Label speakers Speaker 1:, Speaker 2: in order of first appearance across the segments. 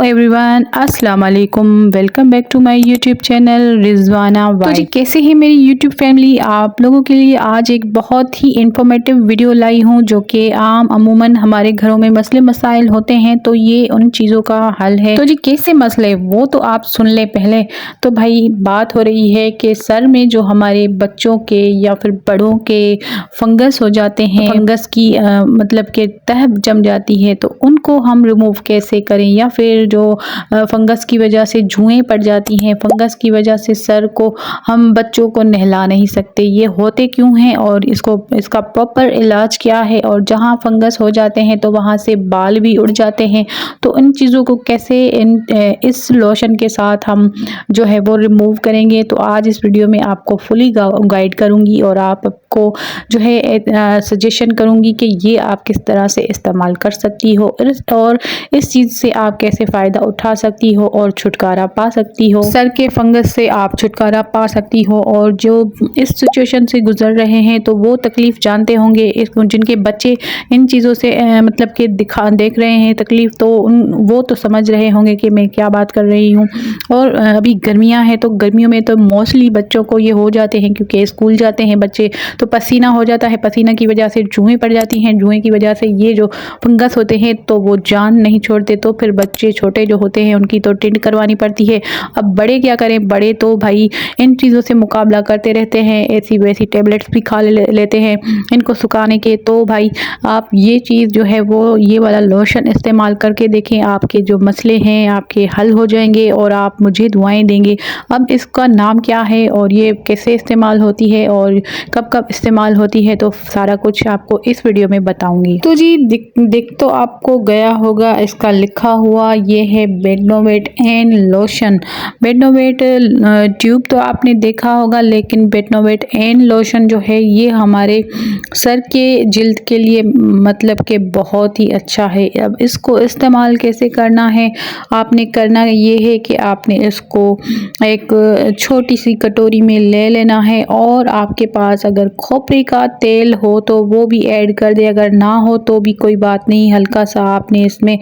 Speaker 1: Everyone, अस्सलाम वालेकुम। Welcome back to my YouTube channel Rizwana vibe. तो जी कैसे है मेरी यूट्यूब फैमिली। आप लोगों के लिए आज एक बहुत ही इंफॉर्मेटिव वीडियो लाई हूँ जो कि अमूमन हमारे घरों में मसले मसाइल होते हैं, तो ये उन चीज़ों का हल है। तो जी कैसे मसले वो तो आप सुन ले पहले। तो भाई बात हो रही है कि सर में जो हमारे बच्चों के या फिर बड़ों के फंगस हो जाते हैं, फंगस की मतलब के तह जम जाती है, तो उनको हम रिमूव कैसे करें। या फिर जो फंगस की वजह से जुएं पड़ जाती हैं, फंगस की वजह से सर को हम बच्चों को नहला नहीं सकते, ये होते क्यों हैं और इसका प्रॉपर इलाज क्या है। और जहाँ फंगस हो जाते हैं तो वहाँ से बाल भी उड़ जाते हैं, तो इन चीज़ों को कैसे इस लोशन के साथ हम जो है वो रिमूव करेंगे। तो आज इस वीडियो में आपको फुली गाइड करूँगी और आपको जो है सजेशन करूँगी कि ये आप किस तरह से इस्तेमाल कर सकती हो और इस चीज़ से आप कैसे फ़ायदा उठा सकती हो और छुटकारा पा सकती हो। सर के फंगस से आप छुटकारा पा सकती हो। और जो इस सिचुएशन से गुजर रहे हैं तो वो तकलीफ़ जानते होंगे, जिनके बच्चे इन चीज़ों से मतलब कि देख रहे हैं तकलीफ़, तो वो तो समझ रहे होंगे कि मैं क्या बात कर रही हूँ। और अभी गर्मियाँ हैं तो गर्मियों में तो मोस्टली बच्चों को ये हो जाते हैं, क्योंकि स्कूल जाते हैं बच्चे तो पसीना हो जाता है, पसीना की वजह से जुएँ पड़ जाती हैं, जुएँ की वजह से ये जो फंगस होते हैं तो वो जान नहीं छोड़ते, तो फिर बच्चे छोटे जो होते हैं उनकी तो टिंट करवानी पड़ती है। अब बड़े क्या करें, बड़े तो भाई इन चीज़ों से मुकाबला करते रहते हैं, ऐसी वैसी टेबलेट्स भी खा लेते हैं इनको सुखाने के। तो भाई आप ये चीज़ जो है वो ये वाला लोशन इस्तेमाल करके देखें, आपके जो मसले हैं आपके हल हो जाएंगे और आप मुझे दुआएं देंगे। अब इसका नाम क्या है और ये कैसे इस्तेमाल होती है और कब कब इस्तेमाल होती है, तो सारा कुछ आपको इस वीडियो में बताऊंगी। तो जी दिख तो आपको गया होगा, इसका लिखा हुआ ये है Betnovate N lotion. Betnovate tube तो आपने देखा होगा, लेकिन बेटनोवेट एन लोशन जो है ये हमारे सर के जिल्द के लिए मतलब कि बहुत ही अच्छा है। अब इसको इस्तेमाल कैसे करना है, आपने करना ये है कि आपने इसको एक छोटी सी कटोरी में ले लेना है और आपके पास अगर खोपरे का तेल हो तो वो भी ऐड कर दे, अगर ना हो तो भी कोई बात नहीं, हल्का सा आपने इसमें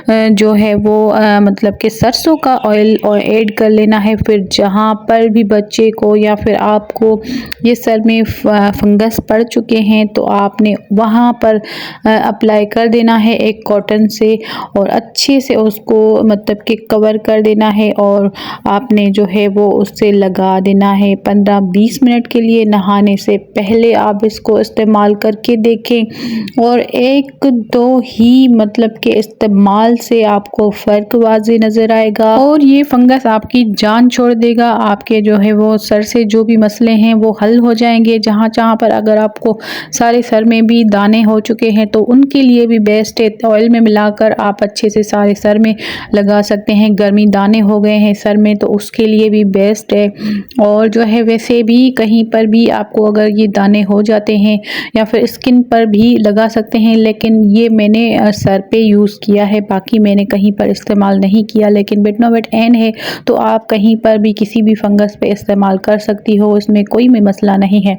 Speaker 1: जो है वो मतलब कि सरसों का ऑयल ऐड कर लेना है। फिर जहाँ पर भी बच्चे को या फिर आपको ये सर में फंगस पड़ चुके हैं तो आपने वहाँ पर अप्लाई कर देना है एक कॉटन से और अच्छे से उसको मतलब कि कवर कर देना है और आपने जो है वो उससे लगा देना है 15-20 मिनट के लिए। नहाने से पहले आप इसको इस्तेमाल करके देखें और एक दो ही मतलब के इस्तेमाल से आपको फ़र्क वाज़े नज़र आएगा और ये फंगस आपकी जान छोड़ देगा। आपके जो है वो सर से जो भी मसले हैं वो हल हो जाएंगे। जहाँ जहाँ पर अगर आपको सारे सर में भी दाने हो चुके हैं तो उनके लिए भी बेस्ट है, ऑयल में मिलाकर आप अच्छे से सारे सर में लगा सकते हैं। गर्मी दाने हो गए हैं सर में तो उसके लिए भी बेस्ट है। और जो है वैसे भी कहीं पर भी आपको अगर ये दाने हो जाते हैं या फिर स्किन पर भी लगा सकते हैं, लेकिन ये मैंने सर पे यूज़ किया है, बाकी मैंने कहीं पर इस्तेमाल नहीं किया। लेकिन बेटनोवेट एन है तो आप कहीं पर भी किसी भी फंगस पे इस्तेमाल कर सकती हो, इसमें कोई भी मसला नहीं है।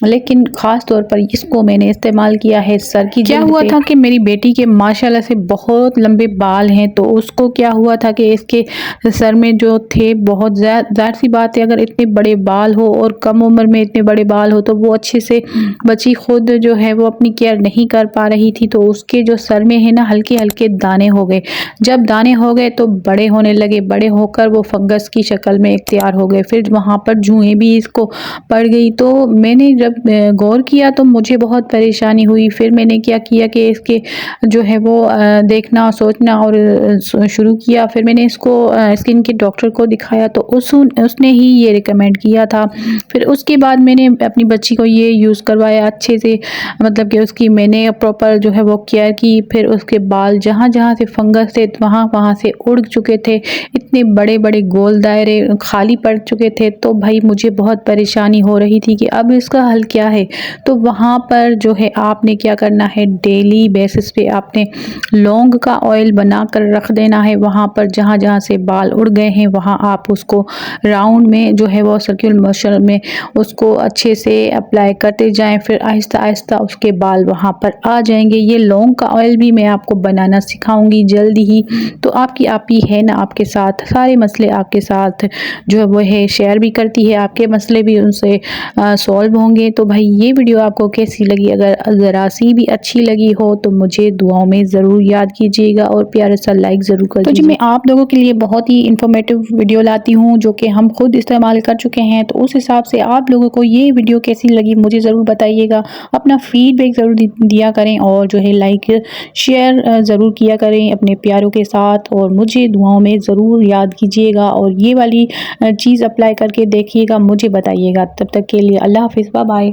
Speaker 1: लेकिन ख़ास तौर पर इसको मैंने इस्तेमाल किया है सर की। क्या हुआ था कि मेरी बेटी के माशाल्लाह से बहुत लंबे बाल हैं, तो उसको क्या हुआ था कि इसके सर में जो थे बहुत ज़ाहिर सी बात है, अगर इतने बड़े बाल हो और कम उम्र में इतने बड़े बाल हो तो वो अच्छे से बच्ची खुद जो है वो अपनी केयर नहीं कर पा रही थी, तो उसके जो सर में है ना हल्के हल्के दाने हो गए। जब दाने हो गए तो बड़े होने लगे, बड़े होकर वो फंगस की शक्ल में तैयार हो गए। फिर वहाँ पर जुएँ भी इसको पड़ गई। तो मैंने जब गौर किया तो मुझे बहुत परेशानी हुई। फिर मैंने क्या किया कि इसके जो है वो देखना सोचना और शुरू किया। फिर मैंने इसको स्किन के डॉक्टर को दिखाया तो उसने ही ये रिकमेंड किया था। फिर उसके बाद मैंने अपनी बच्ची को ये यूज़ करवाया अच्छे से, मतलब कि उसकी मैंने प्रॉपर जो है वो केयर की। फिर उसके बाल जहाँ जहाँ से फंगस थे वहाँ से उड़ चुके थे, इतने बड़े बड़े गोल दायरे खाली पड़ चुके थे। तो भाई मुझे बहुत परेशानी हो रही थी कि अब इसका हल क्या है। तो वहाँ पर जो है आपने क्या करना है, डेली बेसिस पे आपने लौंग का ऑयल बना कर रख देना है। वहाँ पर जहाँ जहाँ से बाल उड़ गए हैं वहाँ आप उसको राउंड में जो है वो सर्कुलर मोशन में उसको अच्छे से अप्लाई करते जाएं। फिर आहिस्ता आहिस्ता उसके बाल वहाँ पर आ जाएंगे। ये लौंग का ऑयल भी मैं आपको बनाना सिखाऊंगी जल्दी ही, तो आपकी आप ही है ना आपके साथ, सारे मसले आपके साथ जो है वो है शेयर भी करती है, आपके मसले भी उनसे सॉल्व होंगे। तो भाई ये वीडियो आपको कैसी लगी? अगर ज़रा सी भी अच्छी लगी हो तो मुझे दुआओं में ज़रूर याद कीजिएगा और प्यारा सा लाइक ज़रूर कर दीजिए। तो मैं आप लोगों के लिए बहुत ही इंफॉर्मेटिव वीडियो लाती हूँ जो कि हम खुद इस्तेमाल कर चुके हैं, तो उस हिसाब से आप लोगों को ये वीडियो कैसी लगी मुझे ज़रूर बताइएगा। अपना फीडबैक ज़रूर दिया करें और जो है लाइक शेयर ज़रूर किया करें अपने प्यारों के साथ, और मुझे दुआओं में ज़रूर याद कीजिएगा और ये वाली चीज़ अप्लाई करके देखिएगा, मुझे बताइएगा। तब तक के लिए अल्लाह हाफ़िज़, बाय बाय।